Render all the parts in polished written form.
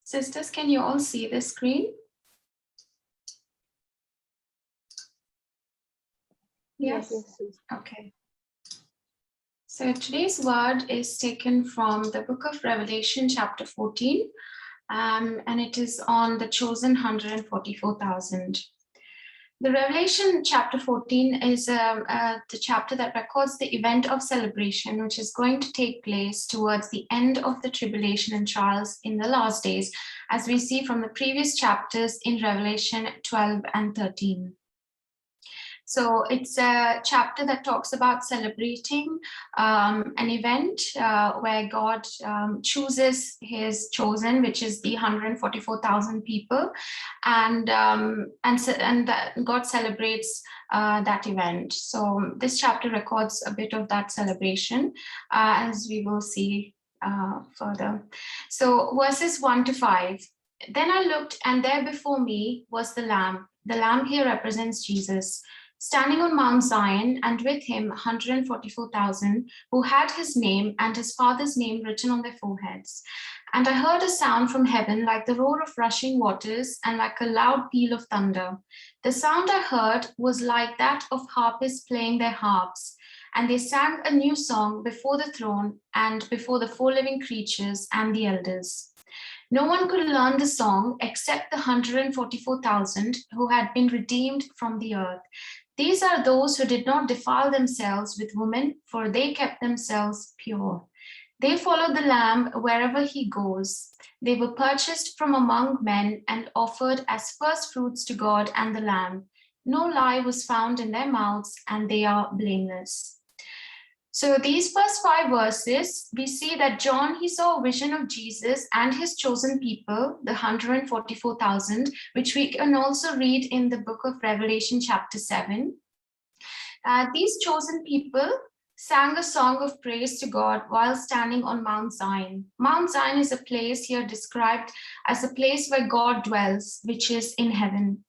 Sisters, can you all see the screen? Yes. Okay. So today's word is taken from the book of Revelation, chapter 14, and it is on the chosen 144,000. The Revelation chapter 14 is the chapter that records the event of celebration, which is going to take place towards the end of the tribulation and trials in the last days, as we see from the previous chapters in Revelation 12 and 13. So it's a chapter that talks about celebrating an event where God chooses his chosen, which is the 144,000 people, and God celebrates that event. So this chapter records a bit of that celebration, as we will see further. So verses 1 to 5. Then I looked, and there before me was the Lamb. The Lamb here represents Jesus, standing on Mount Zion, and with him 144,000 who had his name and his father's name written on their foreheads. And I heard a sound from heaven like the roar of rushing waters and like a loud peal of thunder. The sound I heard was like that of harpists playing their harps, and they sang a new song before the throne and before the four living creatures and the elders. No one could learn the song except the 144,000 who had been redeemed from the earth. These are those who did not defile themselves with women, for they kept themselves pure. They followed the Lamb wherever he goes. They were purchased from among men and offered as first fruits to God and the Lamb. No lie was found in their mouths, and they are blameless. So these first 5 verses, we see that John, he saw a vision of Jesus and his chosen people, the 144,000, which we can also read in the book of Revelation chapter 7. These chosen people sang a song of praise to God while standing on Mount Zion. Mount Zion is a place here described as a place where God dwells, which is in heaven.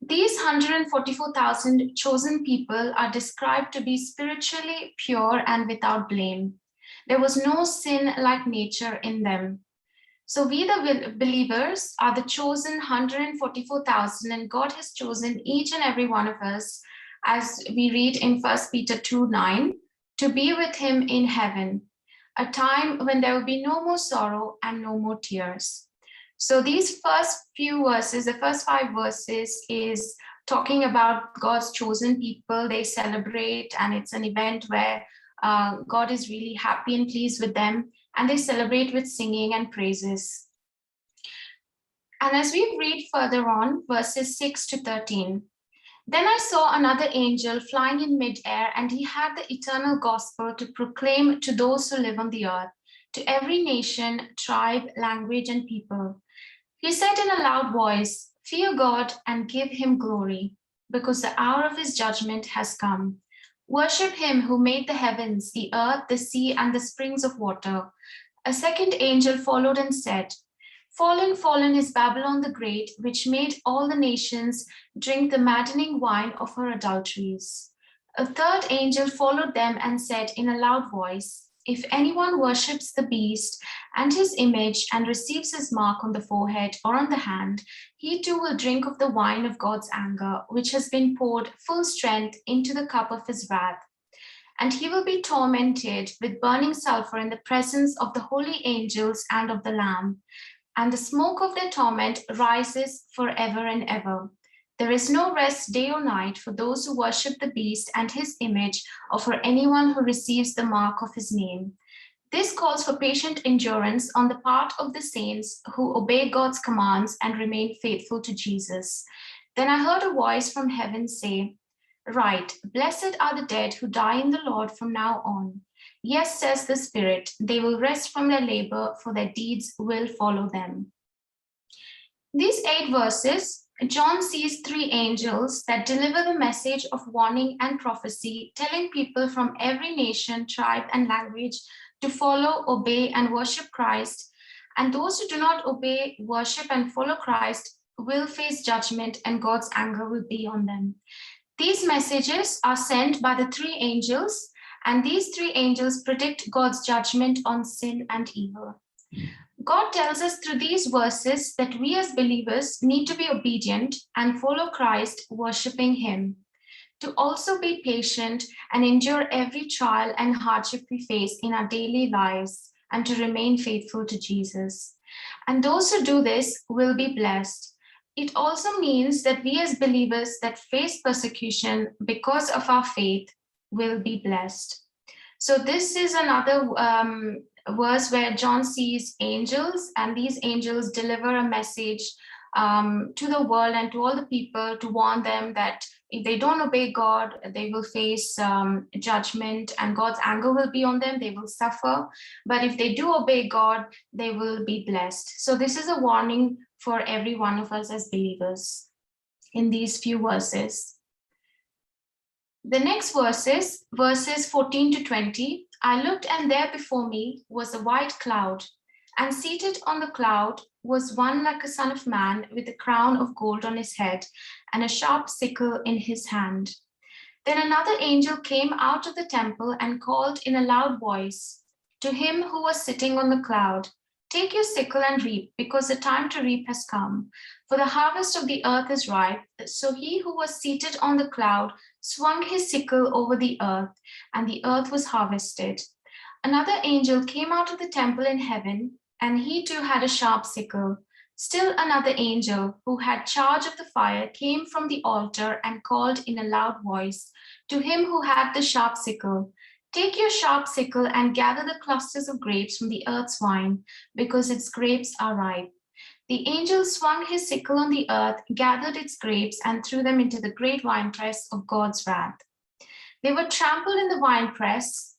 These 144,000 chosen people are described to be spiritually pure and without blame. There was no sin-like nature in them. So we, the believers, are the chosen 144,000, and God has chosen each and every one of us, as we read in 1 Peter 2:9, to be with him in heaven, a time when there will be no more sorrow and no more tears. So these first few verses, the first 5 verses, is talking about God's chosen people. They celebrate, and it's an event where God is really happy and pleased with them, and they celebrate with singing and praises. And as we read further on, verses 6 to 13, then I saw another angel flying in midair, and he had the eternal gospel to proclaim to those who live on the earth, to every nation, tribe, language, and people. He said in a loud voice, "Fear God and give him glory, because the hour of his judgment has come. Worship him who made the heavens, the earth, the sea, and the springs of water." A second angel followed and said, "Fallen, fallen is Babylon the Great, which made all the nations drink the maddening wine of her adulteries." A third angel followed them and said in a loud voice, "If anyone worships the beast and his image and receives his mark on the forehead or on the hand, he too will drink of the wine of God's anger, which has been poured full strength into the cup of his wrath. And he will be tormented with burning sulfur in the presence of the holy angels and of the Lamb. And the smoke of their torment rises forever and ever. There is no rest day or night for those who worship the beast and his image, or for anyone who receives the mark of his name. This calls for patient endurance on the part of the saints who obey God's commands and remain faithful to Jesus. Then I heard a voice from heaven say, "Right, blessed are the dead who die in the Lord from now on. Yes, says the Spirit, they will rest from their labor, for their deeds will follow them." These 8 verses, John sees 3 angels that deliver the message of warning and prophecy, telling people from every nation, tribe, and language to follow, obey, and worship Christ. And those who do not obey, worship, and follow Christ will face judgment, and God's anger will be on them. These messages are sent by the 3 angels, And these three angels predict God's judgment on sin and evil. God tells us through these verses that we as believers need to be obedient and follow Christ, worshiping Him, to also be patient and endure every trial and hardship we face in our daily lives, and to remain faithful to Jesus. And those who do this will be blessed. It also means that we as believers that face persecution because of our faith will be blessed. So this is another verse where John sees angels, and these angels deliver a message to the world and to all the people to warn them that if they don't obey God, they will face judgment and God's anger will be on them. They will suffer. But if they do obey God, they will be blessed. So this is a warning for every one of us as believers in these few verses. The next verses 14 to 20, I looked, and there before me was a white cloud, and seated on the cloud was one like a son of man, with a crown of gold on his head and a sharp sickle in his hand. Then another angel came out of the temple and called in a loud voice to him who was sitting on the cloud, "Take your sickle and reap, because the time to reap has come. For the harvest of the earth is ripe." So he who was seated on the cloud swung his sickle over the earth, and the earth was harvested. Another angel came out of the temple in heaven, and he too had a sharp sickle. Still another angel, who had charge of the fire, came from the altar and called in a loud voice to him who had the sharp sickle, "Take your sharp sickle and gather the clusters of grapes from the earth's vine, because its grapes are ripe." The angel swung his sickle on the earth, gathered its grapes, and threw them into the great winepress of God's wrath. They were trampled in the winepress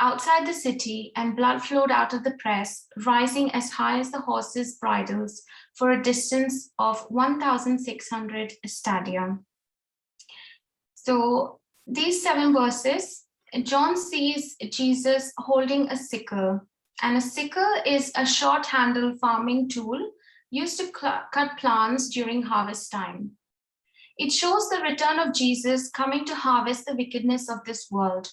outside the city, and blood flowed out of the press, rising as high as the horses' bridles, for a distance of 1,600 stadia. So these 7 verses, John sees Jesus holding a sickle, and a sickle is a short-handled farming tool used to cut plants during harvest time. It shows the return of Jesus coming to harvest the wickedness of this world.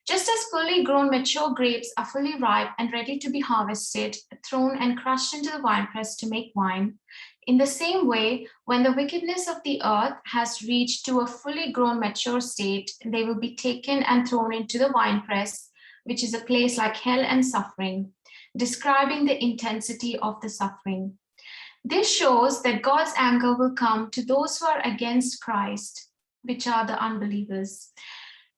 Just as fully grown mature grapes are fully ripe and ready to be harvested, thrown and crushed into the winepress to make wine, in the same way, when the wickedness of the earth has reached to a fully grown mature state, they will be taken and thrown into the winepress, which is a place like hell and suffering, describing the intensity of the suffering. This shows that God's anger will come to those who are against Christ, which are the unbelievers.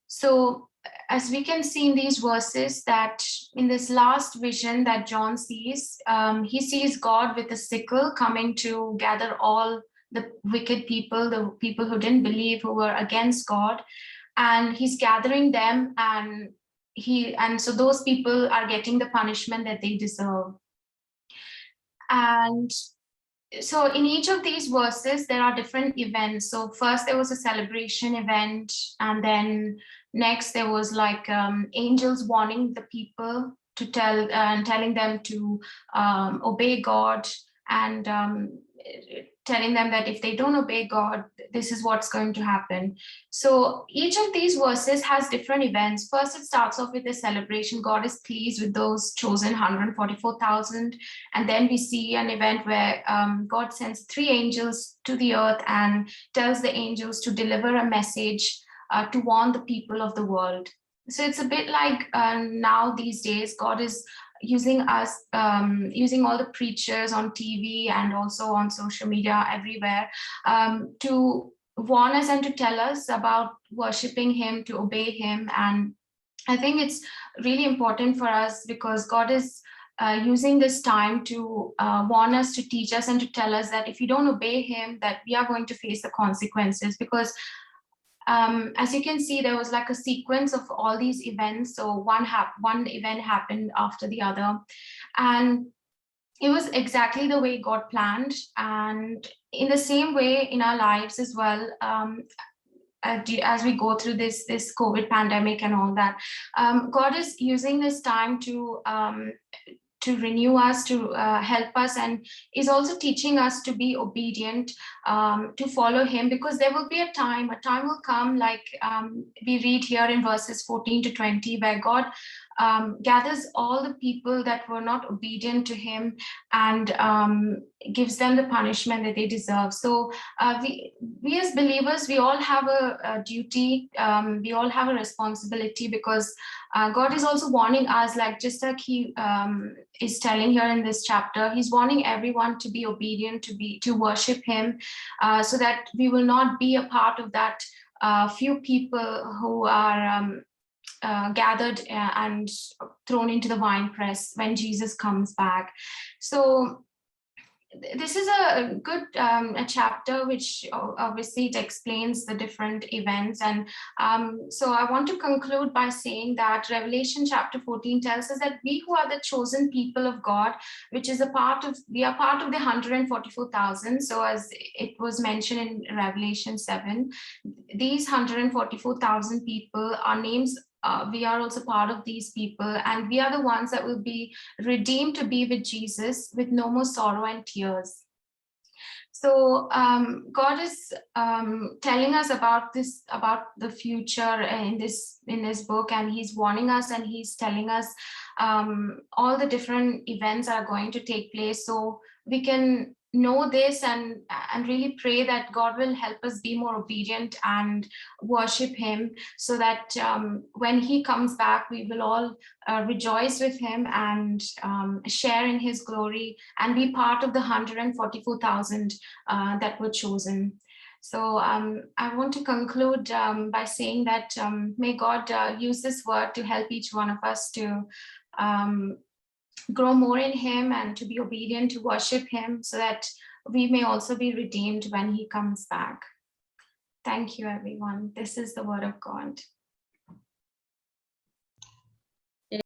So, as we can see in these verses, that in this last vision that John sees, he sees God with a sickle coming to gather all the wicked people, the people who didn't believe, who were against God, and he's gathering them, and so those people are getting the punishment that they deserve. And so in each of these verses, there are different events. So first there was a celebration event, and then next there was like angels warning the people to telling them to obey God, and telling them that if they don't obey God, this is what's going to happen. So each of these verses has different events. First, it starts off with a celebration. God is pleased with those chosen 144,000. And then we see an event where God sends 3 angels to the earth and tells the angels to deliver a message to warn the people of the world. So it's a bit like now these days, God is using us, using all the preachers on TV and also on social media everywhere to warn us and to tell us about worshiping Him, to obey Him. And I think it's really important for us, because God is using this time to warn us, to teach us, and to tell us that if you don't obey Him, that we are going to face the consequences. Because as you can see, there was like a sequence of all these events. So one event happened after the other, and it was exactly the way God planned. And in the same way in our lives as well, as we go through this COVID pandemic and all that, God is using this time to to renew us, to help us, and is also teaching us to be obedient, to follow him, because there will be a time will come, like we read here in verses 14 to 20, where God gathers all the people that were not obedient to him, and gives them the punishment that they deserve. So we as believers, we all have a duty, we all have a responsibility, because God is also warning us, like just like he is telling here in this chapter, he's warning everyone to be obedient, to worship him, so that we will not be a part of that few people who are gathered and thrown into the winepress when Jesus comes back. So this is a good a chapter which obviously it explains the different events, and so I want to conclude by saying that Revelation chapter 14 tells us that we who are the chosen people of God, which is we are part of the 144,000. So as it was mentioned in Revelation 7, these 144,000 people are names. We are also part of these people, and we are the ones that will be redeemed to be with Jesus with no more sorrow and tears. So God is telling us about the future in this book, and he's warning us, and he's telling us all the different events that are going to take place, so we can know this and really pray that God will help us be more obedient and worship him, so that when he comes back, we will all rejoice with him and share in his glory and be part of the 144,000 that were chosen. So I want to conclude by saying that may God use this word to help each one of us to grow more in him and to be obedient, to worship him, so that we may also be redeemed when he comes back. Thank you, everyone. This is the word of God.